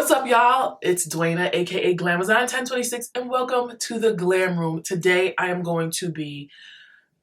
What's up, y'all? It's Duana, aka Glamazon 1026, and welcome to the Glam Room. Today I am going to be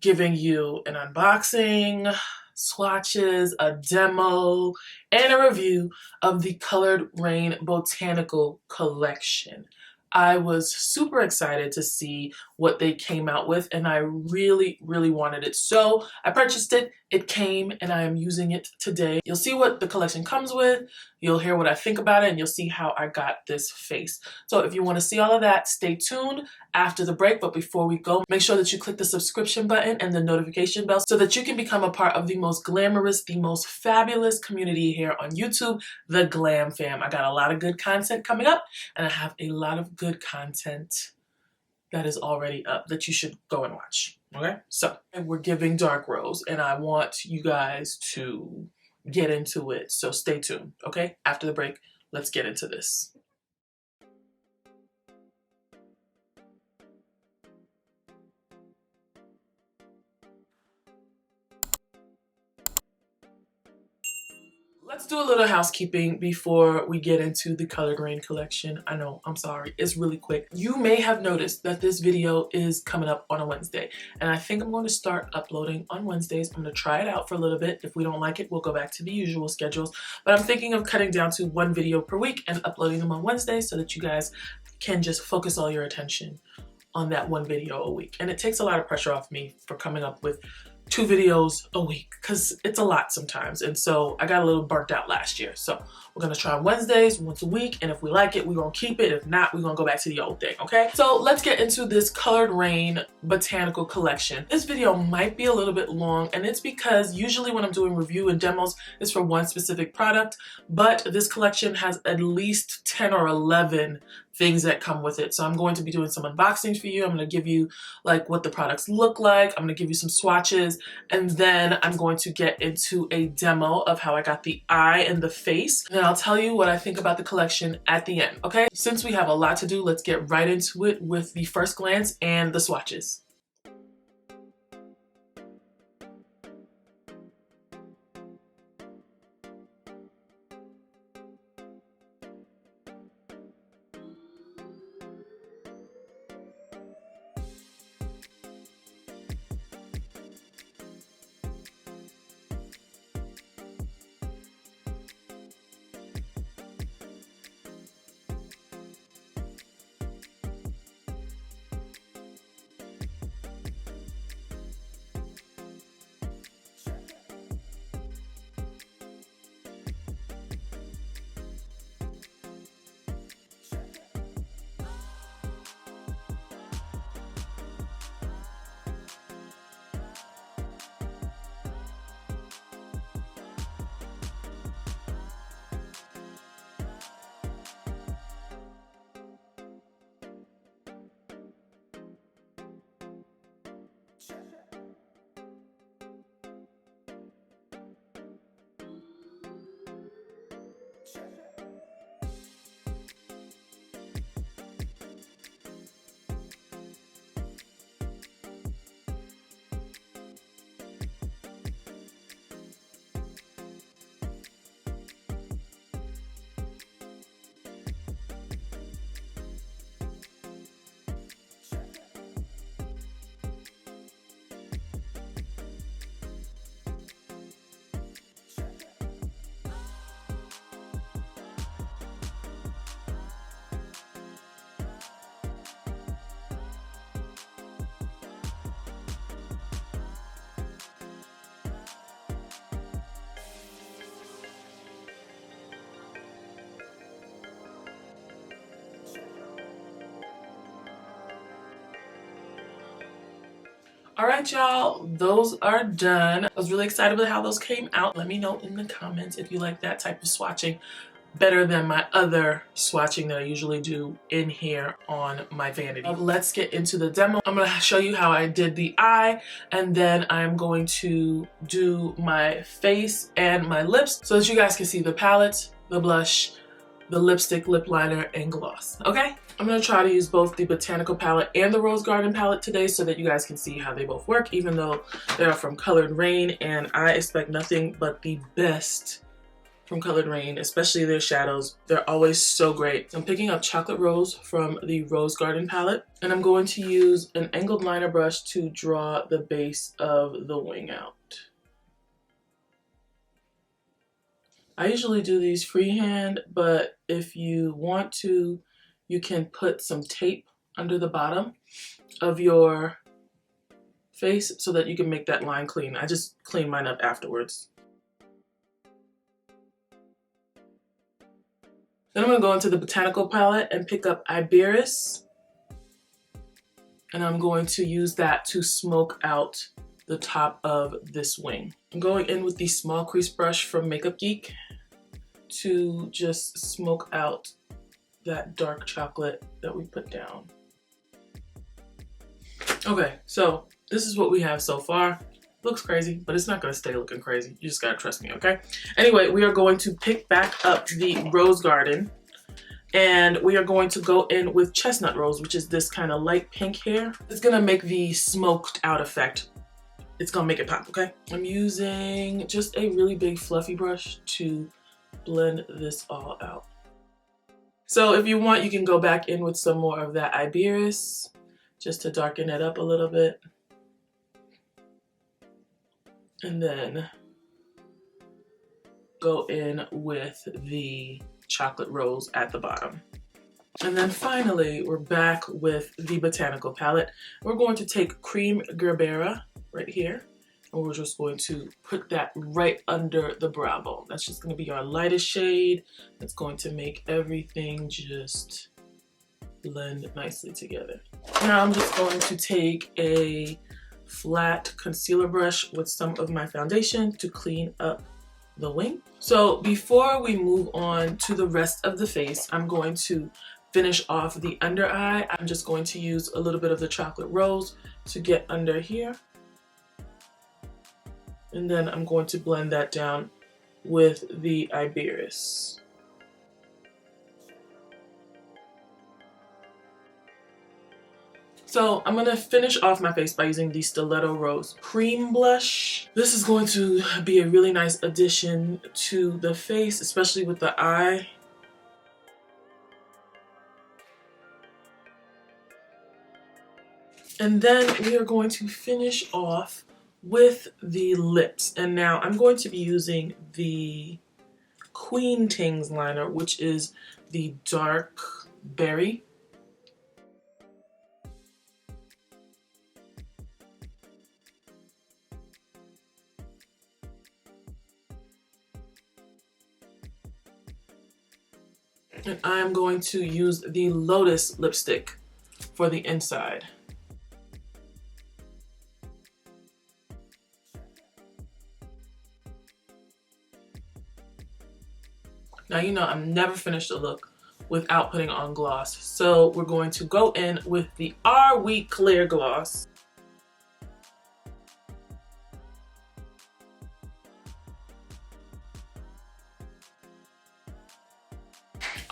giving you an unboxing, swatches, a demo, and a review of the Coloured Raine Botanical Collection. I was super excited to see what they came out with, and I really wanted it. So I purchased it, it came, and I am using it today. You'll see what the collection comes with, you'll hear what I think about it, and you'll see how I got this face. So if you want to see all of that, stay tuned after the break. But before we go, make sure that you click the subscription button and the notification bell so that you can become a part of the most glamorous, the most fabulous community here on YouTube, the Glam Fam. I got a lot of good content coming up, and I have a lot of good content that is already up that you should go and watch. Okay, so we're giving dark rose, and I want you guys to get into it, so stay tuned. Okay, after the break, let's get into this. Let's do a little housekeeping before we get into the Coloured Raine collection. I know, I'm sorry, it's really quick. You may have noticed that this video is coming up on a Wednesday, and I think I'm going to start uploading on Wednesdays. I'm going to try it out for a little bit. If we don't like it, we'll go back to the usual schedules, but I'm thinking of cutting down to one video per week and uploading them on Wednesdays so that you guys can just focus all your attention on that one video a week. And it takes a lot of pressure off me for coming up with 2 videos a week because it's a lot sometimes, and so I got a little burnt out last year. So we're gonna try Wednesdays once a week, and if we like it, we're gonna keep it. If not, we're gonna go back to the old thing. Okay, so let's get into this Coloured Raine Botanical Collection. This video might be a little bit long, and it's because usually when I'm doing review and demos, it's for one specific product, but this collection has at least 10 or 11 things that come with it. So I'm going to be doing some unboxings for you. I'm going to give you like what the products look like. I'm going to give you some swatches, and then I'm going to get into a demo of how I got the eye and the face. And then I'll tell you what I think about the collection at the end. Okay, since we have a lot to do, let's get right into it with the first glance and the swatches. All right, y'all, those are done. I was really excited with how those came out. Let me know in the comments if you like that type of swatching better than my other swatching that I usually do in here on my vanity. Let's get into the demo. I'm going to show you how I did the eye, and then I'm going to do my face and my lips so that you guys can see the palette, the blush, the lipstick, lip liner, and gloss. Okay? I'm going to try to use both the Botanical palette and the Rose Garden palette today so that you guys can see how they both work, even though they are from Coloured Raine, and I expect nothing but the best from Coloured Raine, especially their shadows. They're always so great. I'm picking up Chocolate Rose from the Rose Garden palette, and I'm going to use an angled liner brush to draw the base of the wing out. I usually do these freehand, but if you want to, you can put some tape under the bottom of your face so that you can make that line clean. I just clean mine up afterwards. Then I'm going to go into the Botanical palette and pick up Iberis. And I'm going to use that to smoke out the top of this wing. I'm going in with the small crease brush from Makeup Geek to just smoke out that dark chocolate that we put down. Okay, so this is what we have so far. Looks crazy, but it's not gonna stay looking crazy. You just gotta trust me, okay? Anyway, we are going to pick back up the Rose Garden, and we are going to go in with Chestnut Rose, which is this kind of light pink here. It's gonna make the smoked out effect. It's gonna make it pop, okay? I'm using just a really big fluffy brush to blend this all out. So if you want, you can go back in with some more of that Iberis just to darken it up a little bit. And then go in with the Chocolate Rose at the bottom. And then finally, we're back with the Botanical palette. We're going to take Cream Gerbera right here, and we're just going to put that right under the brow bone. That's just going to be our lightest shade. That's going to make everything just blend nicely together. Now I'm just going to take a flat concealer brush with some of my foundation to clean up the wing. So before we move on to the rest of the face, I'm going to finish off the under eye. I'm just going to use a little bit of the Chocolate Rose to get under here. And then I'm going to blend that down with the Iberis. So I'm going to finish off my face by using the Stiletto Rose Cream Blush. This is going to be a really nice addition to the face, especially with the eye. And then we are going to finish off with the lips. And now I'm going to be using the Queen Tings liner, which is the dark berry. And I'm going to use the Lotus lipstick for the inside. Now, you know, I'm never finished a look without putting on gloss. So we're going to go in with the Are We Clear gloss.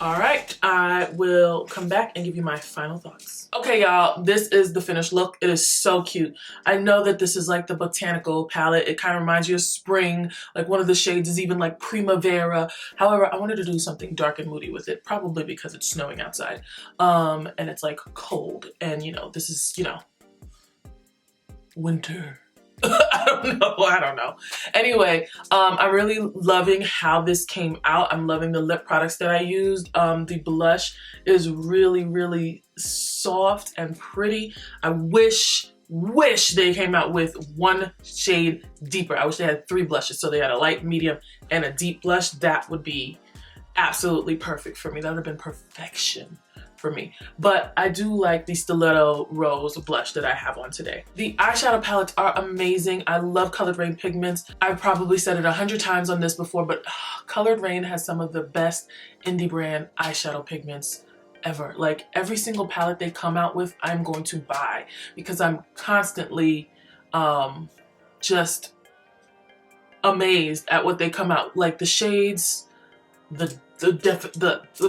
All right, I will come back and give you my final thoughts. Okay, y'all, this is the finished look. It is so cute. I know that this is like the Botanical palette. It kind of reminds you of spring. Like one of the shades is even like Primavera. However, I wanted to do something dark and moody with it, probably because it's snowing outside. And it's like cold. And you know, this is, you know, winter. I don't know. Anyway, I'm really loving how this came out. I'm loving the lip products that I used. The blush is really, really soft and pretty. I wish they came out with one shade deeper. I wish they had 3 blushes. So they had a light, medium, and a deep blush. That would be absolutely perfect for me. That would have been perfection for me. But I do like the Stiletto Rose blush that I have on today. The eyeshadow palettes are amazing. I love Coloured Raine pigments. I've probably said it 100 times on this before, but Coloured Raine has some of the best indie brand eyeshadow pigments ever. Like every single palette they come out with, I'm going to buy because I'm constantly just amazed at what they come out. Like the shades, the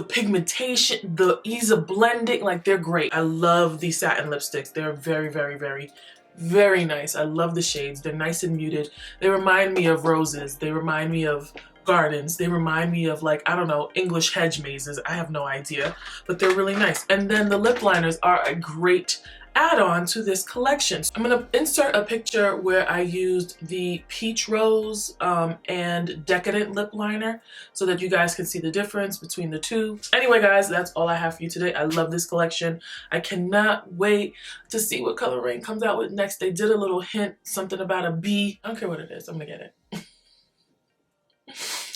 pigmentation, the ease of blending, like they're great. I love these satin lipsticks. They're very, very, very, very nice. I love the shades. They're nice and muted. They remind me of roses. They remind me of gardens. They remind me of, like, I don't know, English hedge mazes. I have no idea, but they're really nice. And then the lip liners are a great add-on to this collection. I'm gonna insert a picture where I used the Peach Rose and Decadent lip liner so that you guys can see the difference between the two. Anyway, guys, that's all I have for you today. I love this collection. I cannot wait to see what Coloured Raine comes out with next. They did a little hint, something about a bee. I don't care what it is, I'm gonna get it.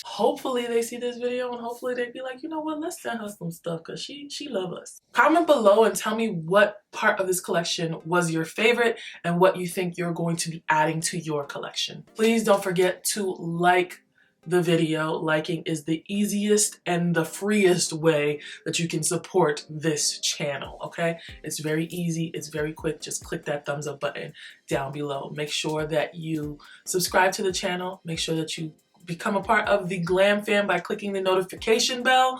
Hopefully they see this video and hopefully they be like, you know what, let's send her some stuff because she love us. Comment below and tell me what part of this collection was your favorite and what you think you're going to be adding to your collection. Please don't forget to like the video. Liking is the easiest and the freest way that you can support this channel, okay? It's very easy, it's very quick. Just click that thumbs up button down below. Make sure that you subscribe to the channel. Make sure that you become a part of the Glam fam by clicking the notification bell.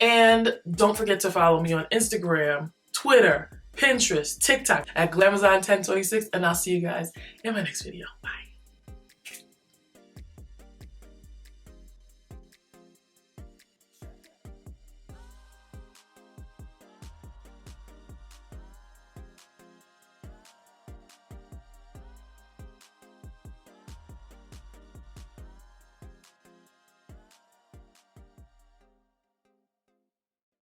And don't forget to follow me on Instagram, Twitter, Pinterest, TikTok at Glamazon1026, and I'll see you guys in my next video. Bye.